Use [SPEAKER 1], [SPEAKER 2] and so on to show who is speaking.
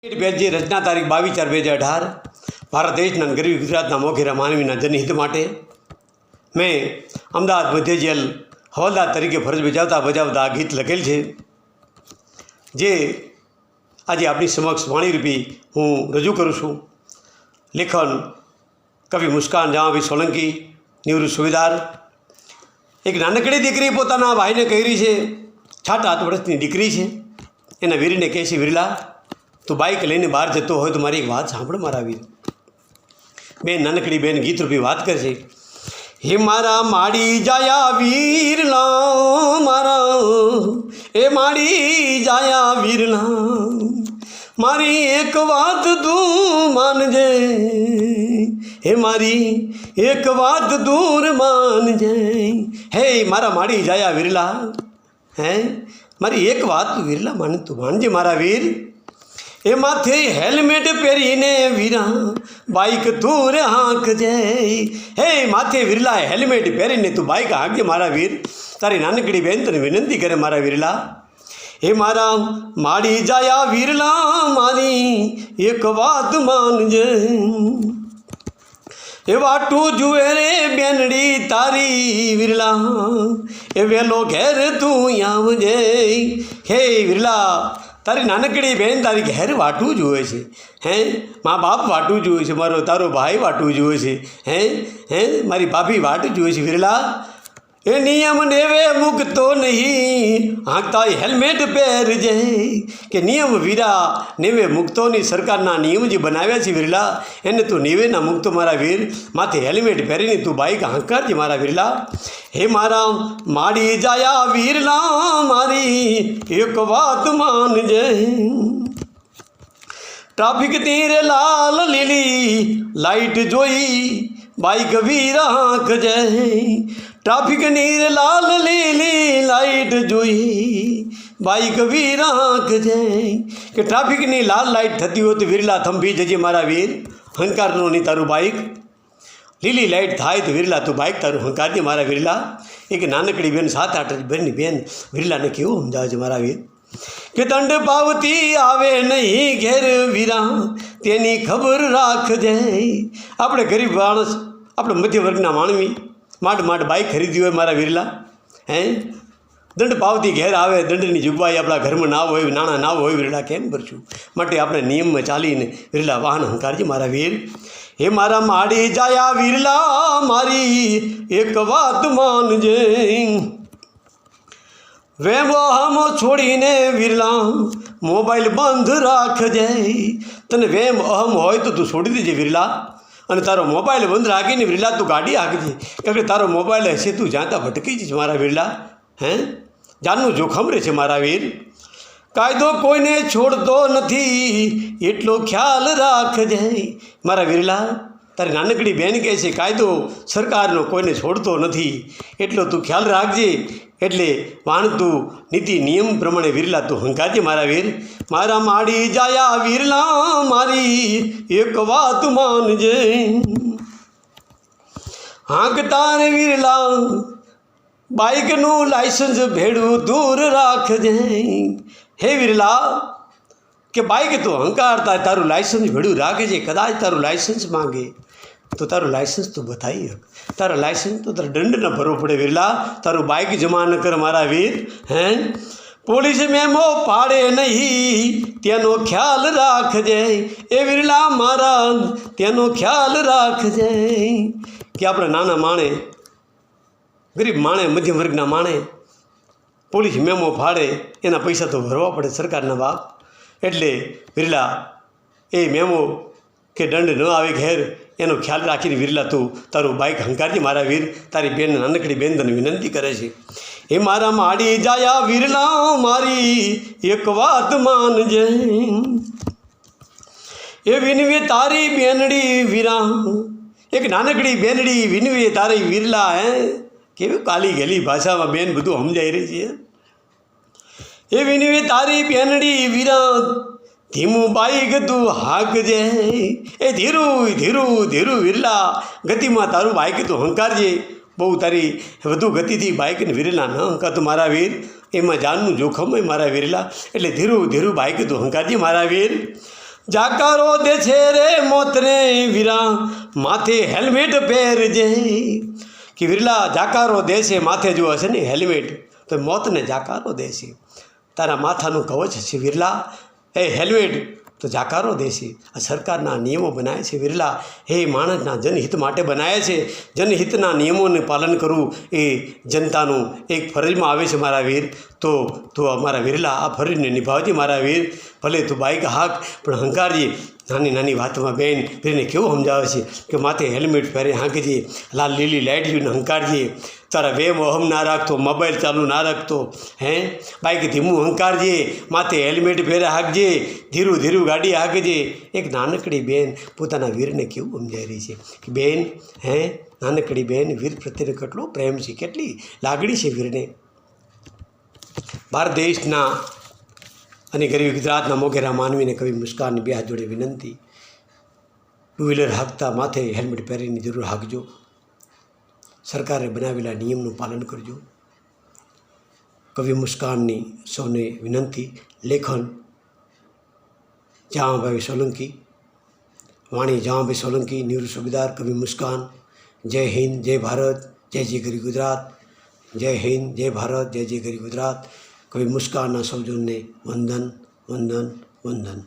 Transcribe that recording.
[SPEAKER 1] બેનજી રચના તારીખ 22/4/2018 ભારત દેશના ગરીબ ગુજરાતના મોખેરા માનવીના જનહિત માટે મેં અમદાવાદ મધ્ય જેલ હવાલદાર તરીકે ફરજ બજાવતા આ ગીત લખેલ છે, જે આજે આપની સમક્ષ વાણીરૂપી હું રજૂ કરું છું. લેખન કવિ મુસ્કાન જહાંભાઈ સોલંકી, નિવૃત્ત સુબેદાર. એક નાનકડી દીકરી પોતાના ભાઈને કહી રહી છે, 7-8 વર્ષની દીકરી છે. એના વીરને કહે છે, વીરલા, તું બાઇક લઈને બહાર જતો હોય તો મારી એક વાત સાંભળ મારા વીર. બેન, નાનકડી બેન ગીતરૂપી વાત કરશે. હે મારા માડી જાયા વીરલા, મારા એ માડી જાયા વીરલા, મારી એક વાત તું માનજે, હે મારી એક વાત દૂર માનજે. હે મારા માડી જાયા વીરલા, હે મારી એક વાત વીરલા તું માનજે મારા વીર. એ માથે હેલ્મેટ પહેરીને વીરા બાઇક તું રે હાંકજે. હે માથે વીરલા હેલ્મેટ પહેરીને તું બાઇક હાંકજે મારા વીર. તારી નાનકડી બેન તને વિનંતી કરે મારા વીરલા. હે મારા માડી જાયા વીરલા, મારી એક વાત માનજે. એ વાટું જુએ રે બેનડી તારી વીરલા, એ વેલો ઘેર તું આવજે. હે વીરલા, તારી નાનકડી બેન તારી ઘેર વાટવું જોઈએ છે. હે મા બાપ વાટવું જોઈએ છે, તારો ભાઈ વાટવું જોઈએ છે. હે મારી ભાભી વાટવું જોઈએ છે. વીરલા, એ નિયમ નેવે મૂકતો નહીં, હાંકતા હેલ્મેટ પહેરજે. કે નિયમ વીરા નેવે મૂકતો નહીં, સરકારના નિયમ જે બનાવ્યા છે વીરલા, એને તું નેવે ના મૂકતો મારા વીર. માથે હેલ્મેટ પહેરીને તું બાઇક હાંકારજે મારા વીરલા. હે મારા માડી જાયા વીરલા, મારી એક વાત માનજે. ટ્રાફિક તીરે લાલ લીલી લાઇટ જોઈ બાઇક વીરા હાંકજે. ટ્રાફિક નીર લાલ લીલી લાઇટ જોઈ બાઇક વીરા હાંકજે. કે ટ્રાફિકની લાલ લાઇટ થતી હોય તો વીરલા થંભી જજે મારા વીર. હંકારનો નહીં તારું બાઇક. લીલી લાઇટ થાય તો વીરલા તું બાઇક તારું હંકારજે મારા વીરલા. એક નાનકડી બેન 7-8 વર્ષની બેન વીરલાને કેવું સમજાવે છે મારા વીર. કે દંડ પાવતી આવે નહીં ઘેર વીરા, તેની ખબર રાખજે. આપણે ગરીબ માણસ, આપણે મધ્ય વર્ગના માનવી માંડ બાઇક ખરીદી હોય મારા વીરલા. હે દંડ પાવતી ઘેર આવે, દંડની જોગવાઈ આપણા ઘરમાં ના હોય, નાણાં ના હોય વીરલા, કેમ ભરશું? માટે આપણે નિયમમાં ચાલીને વીરલા વાહન હંકારજે મારા વીર. હે મારા માડી જાયા વીરલા, મારી એક વાત માનજે. વેમ અહમ છોડીને વીરલા મોબાઈલ બંધ રાખજે. તને વેમ અહમ હોય તો તું છોડી દેજે વીરલા, અને તારો મોબાઈલ બંધ રાખીને વીરલા તું ગાડી હાંકજે. કારણ કે તારો મોબાઈલ હશે તું જાતા ભટકી જઈશ મારા વીરલા. હે જાનનું જોખમ રહે છે મારા વીર. કાયદો કોઈને છોડતો નથી એટલો ખ્યાલ રાખજે મારા વીરલા. તારી નાનકડી બેન કહે છે, કાયદો સરકારનો કોઈને છોડતો નથી એટલો તું ખ્યાલ રાખજે. એટલે વાણતું નીતિ નિયમ પ્રમાણે વીરલા તું હંકારજે મારા વીર. મારા માડી જાયા વીરલા, મારી એક વાત માનજે. હાંકતા ને વીરલા બાઇકનું લાયસન્સ ભેડું દૂર રાખજે. હે વીરલા, કે બાઇક તો હંકારતા તારું લાયસન્સ ભેડું રાખજે. કદાચ તારું લાયસન્સ માંગે તો તારું લાયસન્સ તો બતાવી હક. તારા લાયસન્સ તો તારે દંડ ન ભરવો પડે વીરલા. તારું બાઇક જમા ન કર મારા વીર. હે પોલીસ મેમો પાડે નહીં તેનો ખ્યાલ રાખજે. એ વીરલા મારા તેનો ખ્યાલ રાખજે. કે આપણે નાના માણે, ગરીબ માણે, મધ્યમ વર્ગના માણે પોલીસ મેમો ફાડે એના પૈસા તો ભરવા પડે સરકારના બાપ. એટલે વીરલા એ મેમો કે દંડ ન આવે ઘેર એનો ખ્યાલ રાખીને વીરલા તું તારું બાઇક હંકારજે મારા વીર. તારી બેન, નાનકડી બેન તને વિનંતી કરે છે. એ મારા માડી જાયા વીરલા, મારી એક વાત માનજે. એ વિનવે તારી બેનડી વીરા, એક નાનકડી બેનડી વિનવે તારી વીરલા. હે કેવી કાલી ગેલી ભાષામાં બેન બધું સમજાઈ રહી છે. એ વિનવે તારી બેનડી વીરા, ધીમું બાઇક તું હાંકજે. એ ધીરું ધીરું ધીરું વીરલા ગતિમાં તારું બાઇક તું હંકારજે. બહુ તારી વધુ ગતિથી બાઇકને વીરલા ન હંકાતું મારા વીર. એમાં જાનનું જોખમ હોય મારા વીરલા. એટલે ધીરું ધીરું બાઇક તું હંકારજે મારા વીર. જાકારો દે છે રે મોતને વીરા માથે હેલ્મેટ પહેરજે કે વિરલા જાકારો દે છે માથે જો હશે ને હેલ્મેટ તો મોતને જાકારો દે છે તારા માથાનું કવચ છે વિરલા એ હેલ્મેટ તો જાકારો દેશે આ સરકારના નિયમો બનાવે છે વિરલા એ માણસના જનહિત માટે બનાવ્યા છે જનહિતના નિયમોનું પાલન કરવું એ જનતાનું એક ફરજમાં આવે છે મારા વીર તો તું અમારા વિરલા આ ફરજને નિભાવજે મારા વીર ભલે તું બાઇક હાક પણ હંકારજે નાની નાની વાતમાં બેન વીરને કેવું સમજાવે છે કે માથે હેલ્મેટ પહેરી હાંકજે લાલ લીલી લાઇટ જોઈને હંકારજે તારા વેમ અહમ ના રાખતો મોબાઈલ ચાલુ ના રાખતો હે બાઇક ધીમું હંકારજે માથે હેલ્મેટ પહેરે હાંકજે ધીરું ધીરું ગાડી હાંકજે એક નાનકડી બેન પોતાના વીરને કેવું સમજાવી રહી છે કે બેન હે નાનકડી બેન વીર પ્રત્યેનો કેટલો પ્રેમ છે કેટલી લાગણી છે વીરને ભારત દેશના અને ગરીબ ગુજરાતના મોઘેરા માનવીને કવિ મુસ્કાનની બે હાથ જોડે વિનંતી ટુ વ્હીલર હાંકતા માથે હેલ્મેટ પહેરીને જરૂર હાંકજો સરકારે બનાવેલા નિયમનું પાલન કરજો કવિ મુસ્કાનની સૌને વિનંતી લેખન જહાંભાઈ સોલંકી વાણી જહાંભાઈ સોલંકી નિવૃત્ત સુબેદાર કવિ મુસ્કાન જય હિન્દ જય ભારત જય જય ગરી ગુજરાત જય હિન્દ જય ભારત જય જય ગરી ગુજરાત કવિ મુસ્કાનના સૌજનને વંદન વંદન વંદન